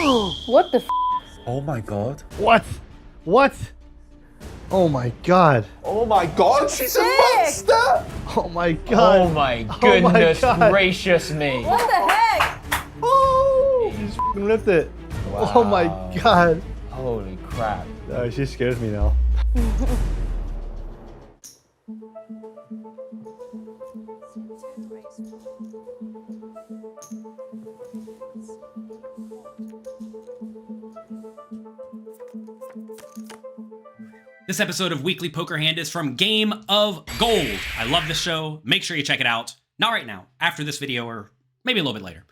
What the f? Oh my god. What? What? Oh my god. Oh my god, she's a monster! Oh my god. Oh my goodness gracious me. What the heck? Oh, you just f***ing ripped it. Wow. Oh my god. Holy crap. Oh, she scares me now. This episode of Weekly Poker Hand is from Game of Gold. I love this show. Make sure you check it out. Not right now, after this video, or maybe a little bit later.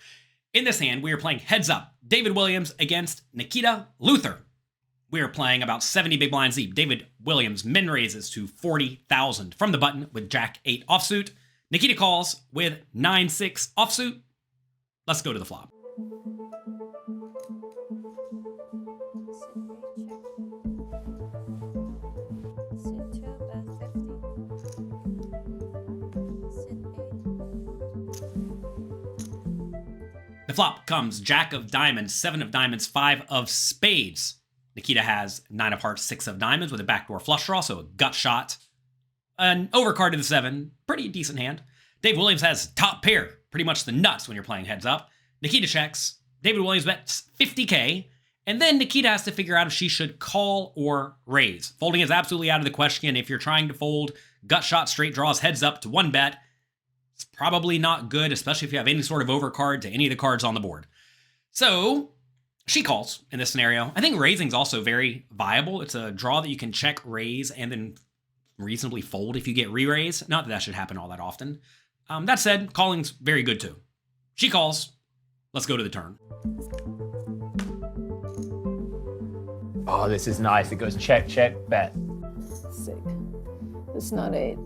In this hand, we are playing Heads Up, David Williams against Nikita Luther. We are playing about 70 big blinds deep. David Williams min raises to 40,000 from the button with Jack-8 offsuit. Nikita calls with 9-6 offsuit. Let's go to the flop. The flop comes Jack of diamonds, 7 of diamonds, 5 of spades. Nikita has 9 of hearts, 6 of diamonds with a backdoor flush draw, so a gut shot. An overcard to the 7, pretty decent hand. Dave Williams has top pair, pretty much the nuts when you're playing heads up. Nikita checks, David Williams bets 50K, and then Nikita has to figure out if she should call or raise. Folding is absolutely out of the question. If you're trying to fold gut shot straight draws heads up to 1 bet, it's probably not good, especially if you have any sort of overcard to any of the cards on the board. So she calls in this scenario. I think raising is also very viable. It's a draw that you can check raise and then reasonably fold if you get re-raise. Not that that should happen all that often. That said, calling's very good too. She calls. Let's go to the turn. Oh, this is nice. It goes check, check, bet. Sick. It's not 8.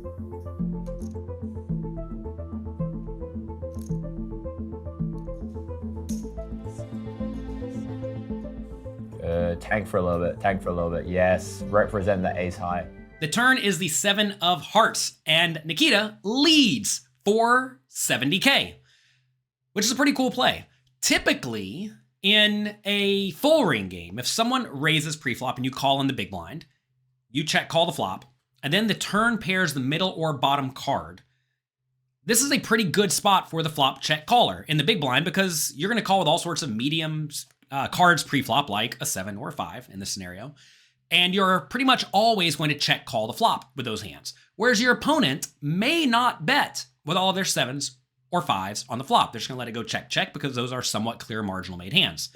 Tank for a little bit, tank for a little bit. Yes, represent the ace high. The turn is the 7 of hearts, and Nikita leads for 70K, which is a pretty cool play. Typically, in a full ring game, if someone raises preflop and you call in the big blind, you check call the flop, and then the turn pairs the middle or bottom card. This is a pretty good spot for the flop check caller in the big blind because you're going to call with all sorts of mediums cards preflop, like a 7 or a 5 in this scenario. And you're pretty much always going to check call the flop with those hands. Whereas your opponent may not bet with all of their 7s or 5s on the flop. They're just going to let it go check, check because those are somewhat clear marginal made hands.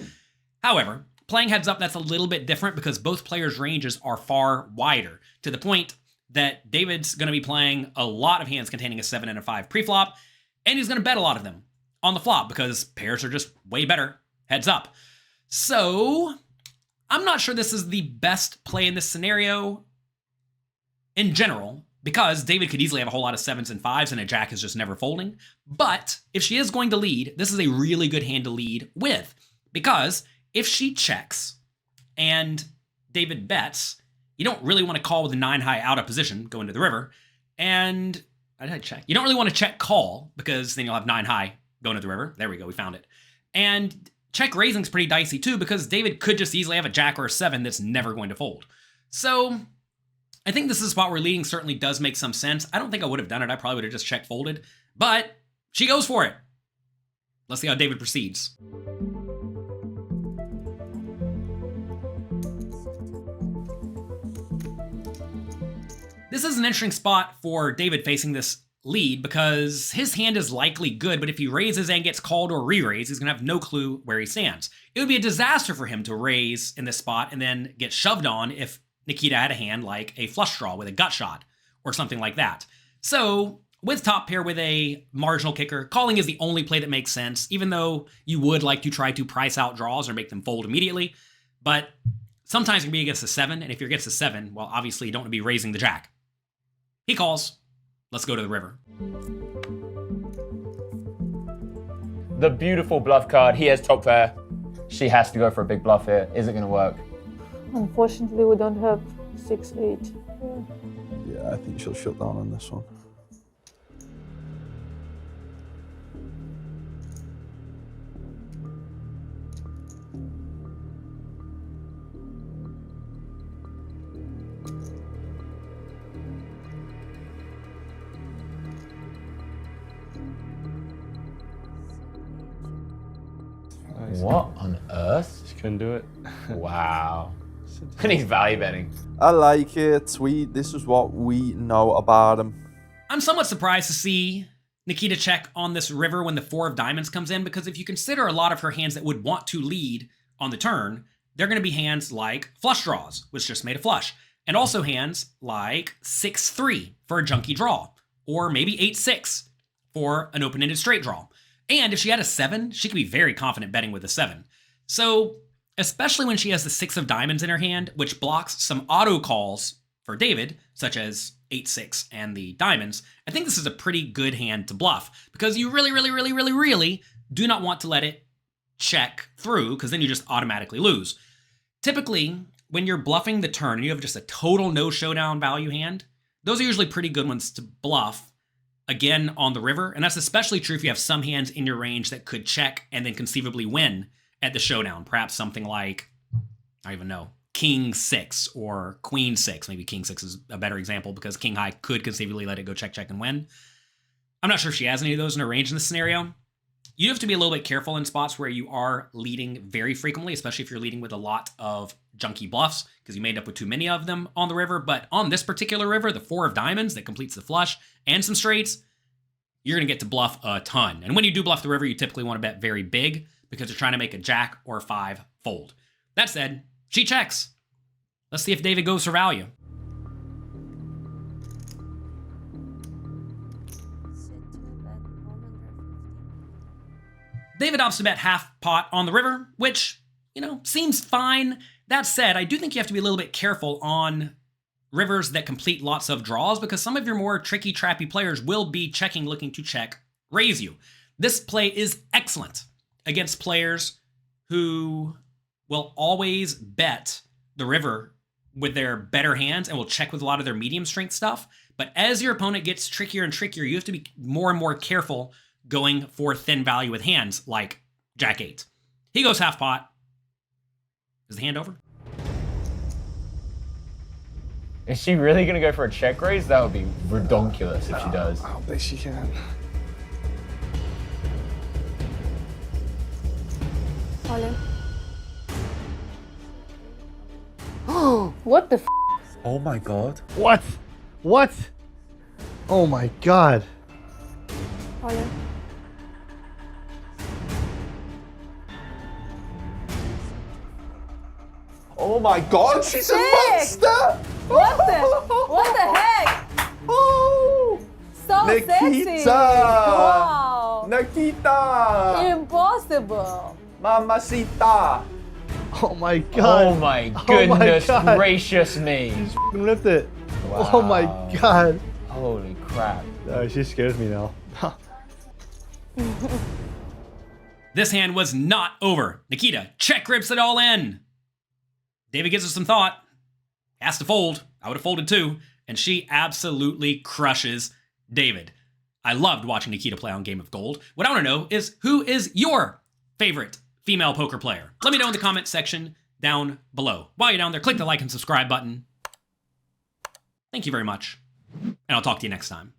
However, playing heads up, that's a little bit different because both players' ranges are far wider to the point that David's going to be playing a lot of hands containing a 7 and a 5 preflop, and he's going to bet a lot of them on the flop because pairs are just way better heads up. So I'm not sure this is the best play in this scenario in general, because David could easily have a whole lot of 7s and 5s and a jack is just never folding. But if she is going to lead, this is a really good hand to lead with, because if she checks and David bets, you don't really want to call with a 9 high out of position, go into the river. And I did check. You don't really want to check call because then you'll have 9 high going to the river. There we go. We found it. And check raising's pretty dicey too because David could just easily have a jack or a 7 that's never going to fold. So I think this is a spot where leading certainly does make some sense. I don't think I would have done it. I probably would have just check folded, but she goes for it. Let's see how David proceeds. This is an interesting spot for David facing this lead because his hand is likely good, but if he raises and gets called or re-raise, he's going to have no clue where he stands. It would be a disaster for him to raise in this spot and then get shoved on if Nikita had a hand like a flush draw with a gut shot or something like that. So with top pair with a marginal kicker, calling is the only play that makes sense, even though you would like to try to price out draws or make them fold immediately. But sometimes it can be against a 7, and if you're against a 7, well, obviously you don't want to be raising the jack. He calls. Let's go to the river. The beautiful bluff card. He has top pair. She has to go for a big bluff here. Is it going to work? Unfortunately, we don't have 6-8. Yeah, I think she'll shut down on this one. What on earth? Just couldn't do it. Wow. And he's value betting. I like it. This is what we know about him. I'm somewhat surprised to see Nikita check on this river when the 4 of diamonds comes in, because if you consider a lot of her hands that would want to lead on the turn, they're going to be hands like flush draws, which just made a flush, and also hands like 6-3 for a junky draw, or maybe 8-6 for an open-ended straight draw. And if she had a 7, she could be very confident betting with a 7. So, especially when she has the 6 of diamonds in her hand, which blocks some auto calls for David, such as 8-6 and the diamonds, I think this is a pretty good hand to bluff, because you really do not want to let it check through, because then you just automatically lose. Typically, when you're bluffing the turn and you have just a total no showdown value hand, those are usually pretty good ones to bluff, again, on the river, and that's especially true if you have some hands in your range that could check and then conceivably win at the showdown. Perhaps something like, I don't even know, King 6 or Queen 6. Maybe King 6 is a better example because King High could conceivably let it go check, check, and win. I'm not sure if she has any of those in her range in this scenario. You have to be a little bit careful in spots where you are leading very frequently, especially if you're leading with a lot of junky bluffs, because you may end up with too many of them on the river. But on this particular river, the 4 of diamonds that completes the flush and some straights, you're going to get to bluff a ton. And when you do bluff the river, you typically want to bet very big because you're trying to make a jack or a 5 fold. That said, she checks. Let's see if David goes for value. David opts to bet half pot on the river, which, seems fine. That said, I do think you have to be a little bit careful on rivers that complete lots of draws, because some of your more tricky, trappy players will be checking, looking to check, raise you. This play is excellent against players who will always bet the river with their better hands and will check with a lot of their medium strength stuff. But as your opponent gets trickier and trickier, you have to be more and more careful going for thin value with hands like Jack 8. He goes half pot. Is the hand over? Is she really going to go for a check raise? That would be redonkulous if she does. I don't think she can. All in. What the f? Oh my god. What? What? Oh my god. All in. Oh my god, she's a monster! What the heck? Oh! So Nikita! sexy! Wow! Nikita! Impossible! Mamacita! Oh my god. Oh my goodness God. gracious me. Just f***ing lift it. Wow. Oh my god. Holy crap. She scares me now. This hand was not over. Nikita check rips it all in. David gives us some thought. Has to fold. I would have folded too. And she absolutely crushes David. I loved watching Nikita play on Game of Gold. What I want to know is, who is your favorite female poker player? Let me know in the comment section down below. While you're down there, click the like and subscribe button. Thank you very much. And I'll talk to you next time.